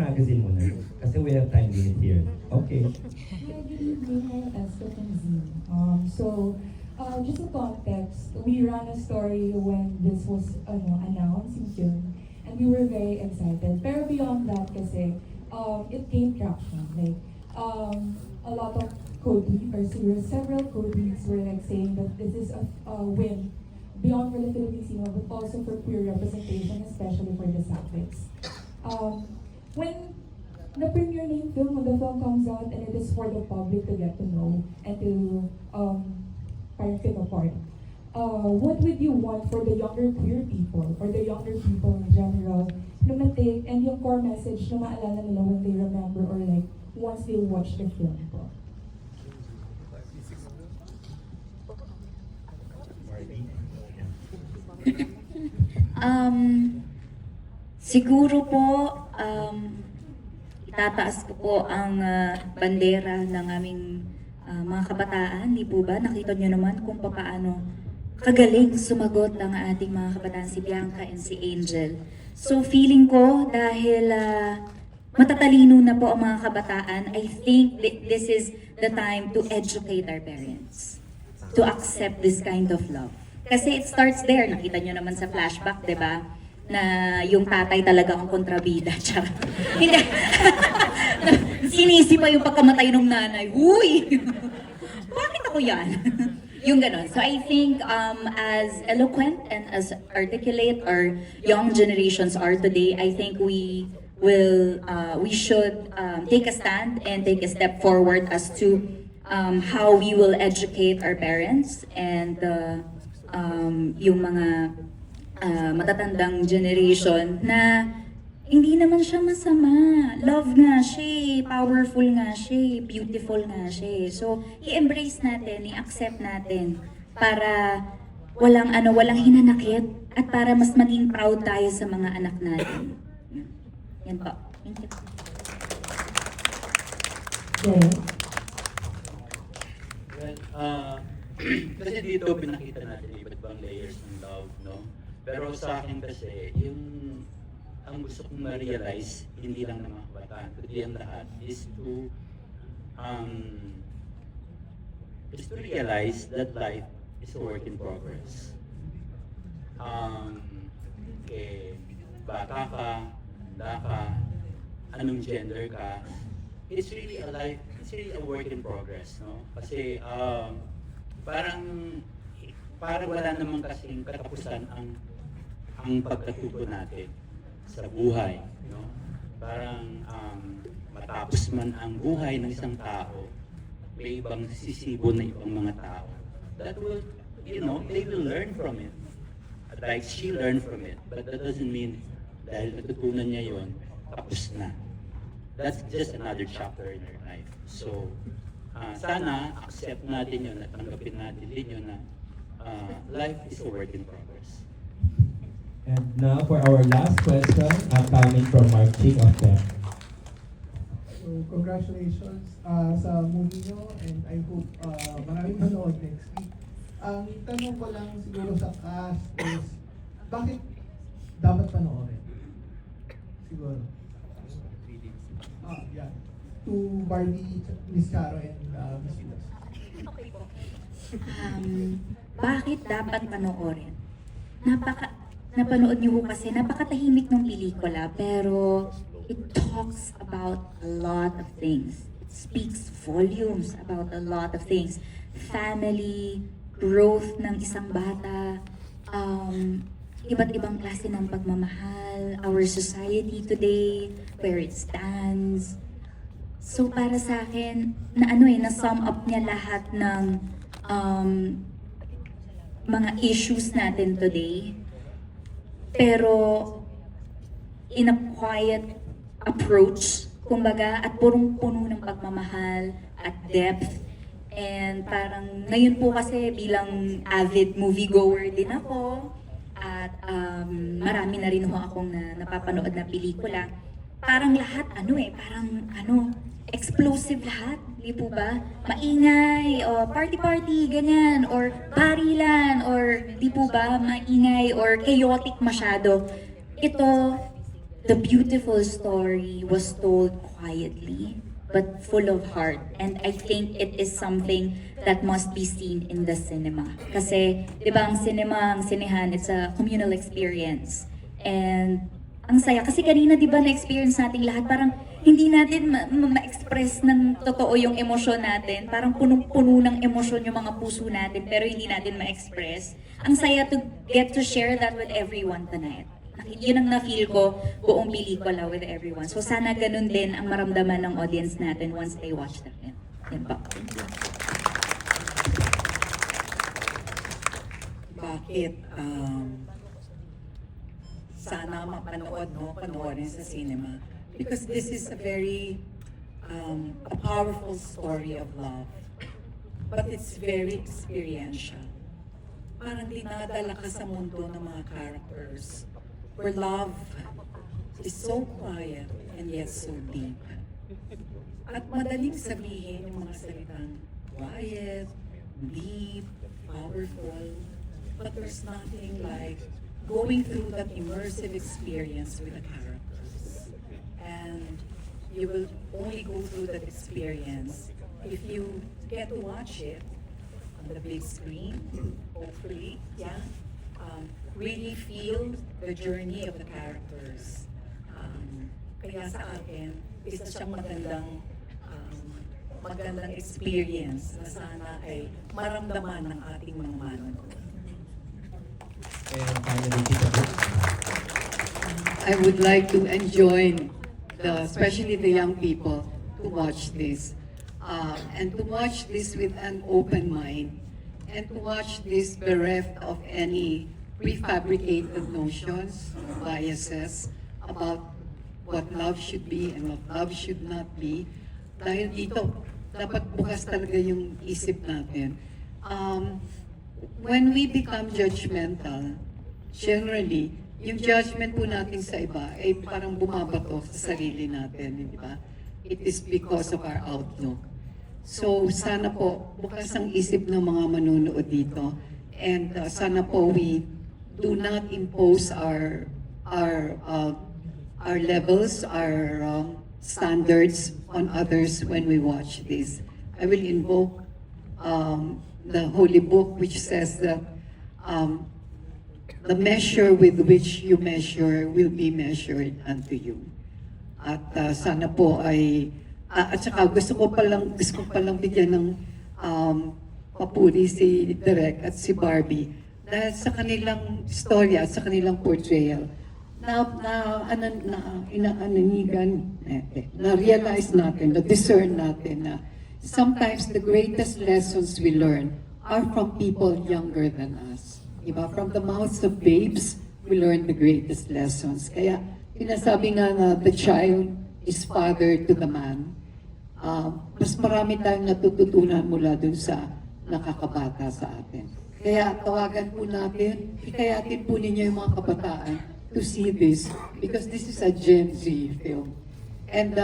magazine muna. Kasi we have time limit here. Okay. Hi, good evening. I'm Esther from Z. Just a context, we ran a story when this was announced in June, and we were very excited. Pero beyond that, kasi it gained traction. Like a lot of several codings were like saying that this is a win beyond for the Filipino, but also for queer representation, especially for the Sapphics. When the premiere name film, when the film comes out and it is for the public to get to know and to parang pick apart, what would you want for the younger queer people or the younger people in general na ma-take and yung core message na maalala nila when they remember or like once they watch the film po? Siguro po, itataas ko po ang bandera ng aming mga kabataan, di po ba? Nakita nyo naman kung paano kagaling sumagot ng ating mga kabataan, si Bianca and si Angel. So feeling ko, dahil matatalino na po ang mga kabataan, I think this is the time to educate our parents to accept this kind of love. Kasi it starts there. Nakita nyo naman sa flashback, di ba? Na yung tatay talaga ang kontrabida. Charot. Hindi. Sinisi pa yung pagkamatay ng nanay. Uy! Bakit ako yan? Yung ganon. So I think as eloquent and as articulate our young generations are today, I think we should take a stand and take a step forward as to how we will educate our parents and yung mga matatandang generation na hindi naman siya masama. Love nga siya, powerful nga siya, beautiful nga siya. So, i-embrace natin, i-accept natin para walang hinanakit at para mas maging proud tayo sa mga anak natin. Yan po. Thank you. Yeah. Kasi dito pinakita natin iba't ibang layers ng love, no? Pero sa akin kasi, ang gusto kong ma-realize, hindi lang ng mga kabataan, kundi ang lahat, is to realize that life is a work in progress. Bata ka, handa ka, anong gender ka, it's really a work in progress, no? Kasi parang wala namang kasing katapusan ang pagkatuto natin sa buhay, no? Parang matapos man ang buhay ng isang tao, may ibang sisibo na ibang mga tao that will, they will learn from it. Like she learned from it, but that doesn't mean dahil natutunan niya yon, tapos na. That's just another chapter in her life. So, sana accept natin yun at tanggapin natin din yun na life is a work in progress. And now for our last question, coming from Mark Ching of TEP. So, congratulations sa movie nyo and I hope maraming manood next week. Ang tanong ko lang siguro sa cast is, bakit dapat panoorin? Siguro. Yeah. To Barbie, Miss Charo, and Miss Judas. Bakit dapat panoorin? Napanood niyo ko kasi napakatahimik ng pelikula pero it talks about a lot of things. It speaks volumes about a lot of things. Family, growth ng isang bata, iba't ibang klase ng pagmamahal, our society today, where it stands. So para sa akin, na-sum up niya lahat ng mga issues natin today. Pero in a quiet approach, kumbaga, at purong-puno ng pagmamahal at depth. And parang ngayon po kasi bilang avid moviegoer din ako, at marami na rin ho akong napapanood na pelikula. Parang lahat explosive lahat, di po ba? Maingay, o party-party, ganyan, or barilan, or di po ba, maingay, or chaotic masyado. Ito, the beautiful story was told quietly but full of heart. And I think it is something that must be seen in the cinema. Kasi, di ba, ang cinema, ang sinehan, it's a communal experience. And ang saya. Kasi kanina, di ba, na-experience natin lahat, parang hindi natin ma-express ng totoo yung emosyon natin. Parang punong-puno ng emosyon yung mga puso natin, pero hindi natin ma-express. Ang saya to get to share that with everyone tonight. Yun ang na-feel ko buong pelikula with everyone. So sana ganun din ang maramdaman ng audience natin once they watch the film. Yan pa. Bakit sana mapanood mo, panoorin sa cinema? Because this is a very a powerful story of love. But it's very experiential. Parang dinadala ka sa mundo ng mga characters where love is so quiet and yet so deep. At madaling sabihin yung mga salitang quiet, deep, powerful, but there's nothing like going through that immersive experience with the characters. And you will only go through that experience if you get to watch it on the big screen, hopefully, yeah. Really feel the journey of the characters. Kaya sa akin, isa siyang magandang experience na sana ay maramdaman ng ating mga manonood. And finally, Tita Brooke. I would like to enjoin especially the young people to watch this. And to watch this with an open mind. And to watch this bereft of any prefabricated notions, biases about what love should be and what love should not be. Dahil dito, dapat bukas talaga yung isip natin. When we become judgmental, generally, yung judgment po natin sa iba ay parang bumabato sa sarili natin, di ba? It is because of our outlook. So sana po bukas ang isip ng mga manunood dito, and sana po we do not impose our levels, our standards on others when we watch this. I will invoke the Holy Book, which says that the measure with which you measure will be measured unto you. At sana po ay at saka gusto ko palang bigyan ng papuri si Direk at si Barbie dahil sa kanilang storya at sa kanilang portrayal na-realize natin, na-discern natin na sometimes the greatest lessons we learn are from people younger than us. Diba? From the mouths of babes, we learn the greatest lessons. Kaya sinasabi nga na the child is father to the man. Mas marami tayong natututunan mula dun sa nakakabata sa atin. Kaya tawagan po natin, hikayatin po ninyo yung mga kabataan to see this because this is a Gen Z film. And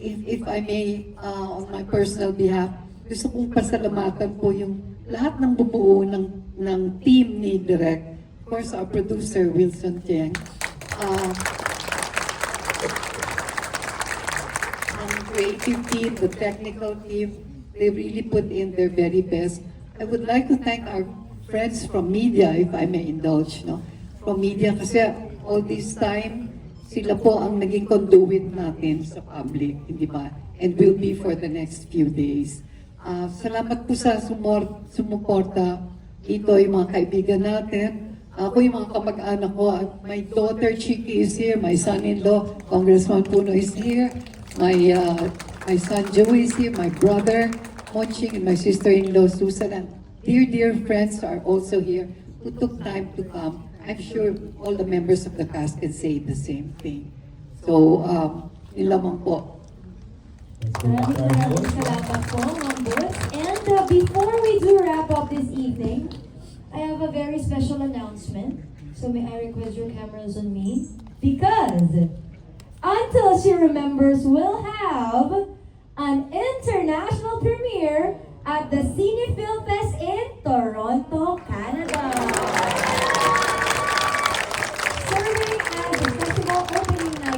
if I may, on my personal behalf, gusto kong pasalamatan po yung lahat ng bubuo ng team ni Direk. Of course, our producer, Wilson Tieng. Ang creative team, the technical team, they really put in their very best. I would like to thank our friends from media, if I may indulge, no? From media, kasi all this time, sila po ang naging conduit natin sa public, hindi ba? And will be for the next few days. Salamat po sa sumuporta. Ito yung mga kaibigan natin. Ako yung mga kamag-anak ko. My daughter Chiki is here. My son-in-law, Congressman Puno, is here. My son Joey is here. My brother, Monching, and my sister-in-law, Susan. And dear friends are also here who took time to come. I'm sure all the members of the cast can say the same thing. So, yun lamang po. Maraming salamat po, Ma'am Boots. And before we do wrap up this evening, I have a very special announcement. So may I request your cameras on me? Because Until She Remembers will have an international premiere at the Cine Film Fest in Toronto, Canada. Serving as the festival opening night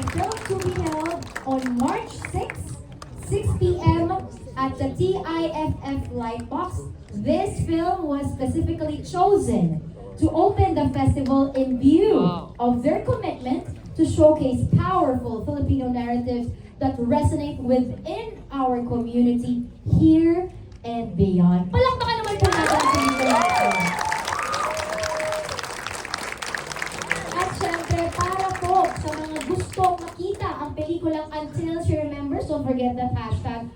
specifically chosen to open the festival in view of their commitment to showcase powerful Filipino narratives that resonate within our community here and beyond. Palakpakan naman po natin ang pelikula ito. At syempre, para po sa mga gustong makita ang pelikulang Until She Remembers, don't forget that hashtag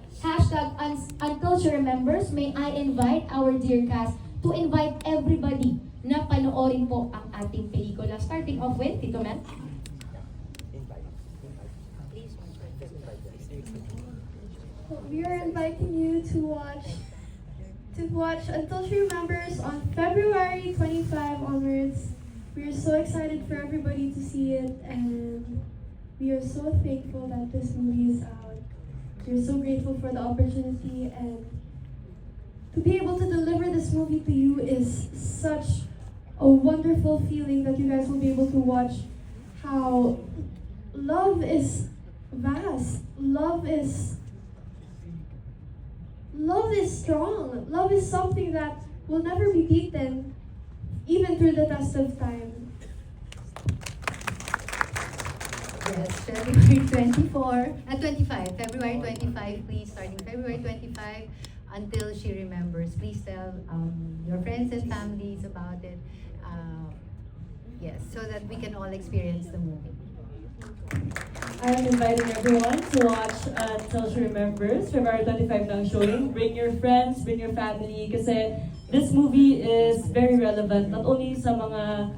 Until She Remembers. May I invite our dear cast to invite everybody na panoorin po ang ating pelikula. Starting off with Tito Mel. We are inviting you to watch Until She Remembers on February 25 onwards. We are so excited for everybody to see it, and we are so thankful that this movie is out. We are so grateful for the opportunity, and to be able to deliver this movie to you is such a wonderful feeling that you guys will be able to watch how love is vast. Love is strong. Love is something that will never be beaten, even through the test of time. Yes, February 25, February 25, please, starting February 25, Until She Remembers. Please tell your friends and families about it. Yes, so that we can all experience the movie. I'm inviting everyone to watch Until She Remembers. February 25 ng showing. Bring your friends, bring your family, kasi this movie is very relevant, not only sa mga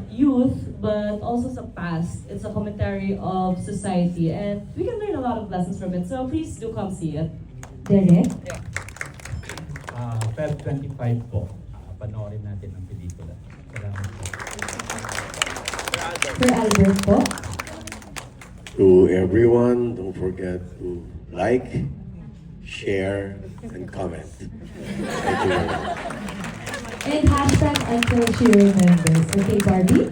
youth, but also sa past. It's a commentary of society, and we can learn a lot of lessons from it. So please do come see it. Derek? Feb 25 po, panoorin natin ang pelikula. Salamat po. For Albert po? To everyone, don't forget to like, share, and comment. Thank you very much. And hashtag Until She Remembers. Okay, Barbie?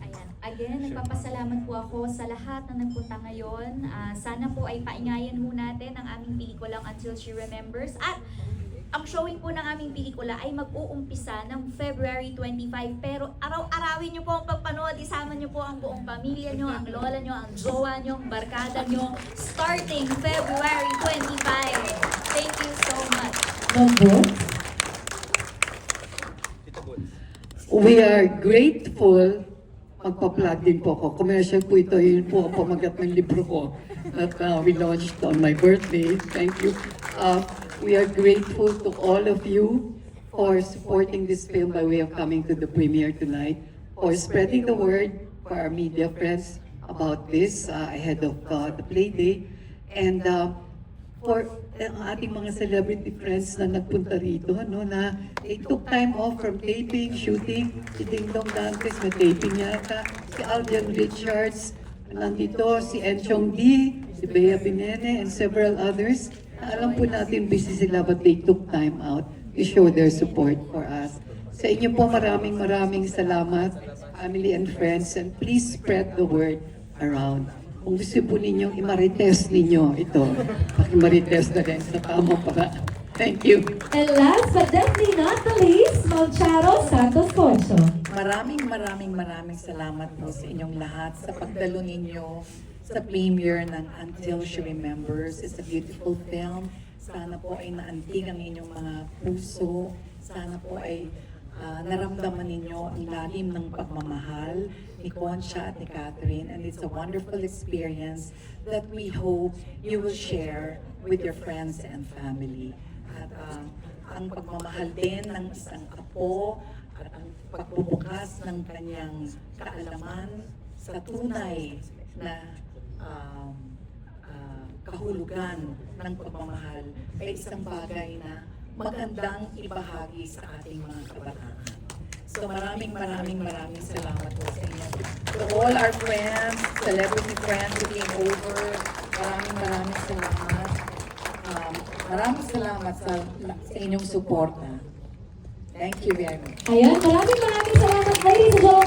Ayan. Again, nagpapasalamat po ako sa lahat na nagpunta ngayon. Sana po ay paingayan ho natin ang aming pelikulang Until She Remembers. At ang showing po ng aming pelikula ay mag-uumpisa ng February 25. Pero araw-arawin nyo po ang pagpanood. Isama nyo po ang buong pamilya nyo, ang lola nyo, ang jowa nyo, ang barkada nyo. Starting February 25. Thank you so much. Number? We are grateful. Magpa-plug din po ako. Commercial po ito. Yun po ang pamagat ng libro ko that we launched on my birthday. Thank you. We are grateful to all of you for supporting this film by way of coming to the premiere tonight, for spreading the word for our media friends about this ahead of the play day, and for ating mga celebrity friends na nagpunta rito, na they took time off from taping, shooting. Si Ding Dong Dantes, may taping yata. Si Alden Richards, nandito. Si Enchong D, si Bea Binene, and several others. Alam po natin busy sila, but they took time out to show their support for us. Sa inyo po, maraming salamat, family and friends, and please spread the word around. Kung gusto po ninyong i-marites ninyo ito, paki-marites na rin sa tamang paraan. Thank you. And last but definitely not the least, Ma'am Charo Santos Corso. Maraming salamat po sa inyong lahat sa pagdalo ninyo sa premiere ng Until She Remembers. It's a beautiful film. Sana po ay naantig ang inyong mga puso. Sana po ay naramdaman ninyo ang lalim ng pagmamahal ni Concha at ni Catherine. And it's a wonderful experience that we hope you will share with your friends and family. At ang pagmamahal din ng isang apo at ang pagbubukas ng kanyang kaalaman sa tunay na kahulugan ng pagmamahal ay isang bagay na magandang ibahagi sa ating mga kabataan. So maraming salamat po sa inyo. To all our friends, celebrity friends who came over, maraming salamat. Maraming salamat sa inyong suporta. Thank you very much. Ayan, maraming salamat, ladies and gentlemen.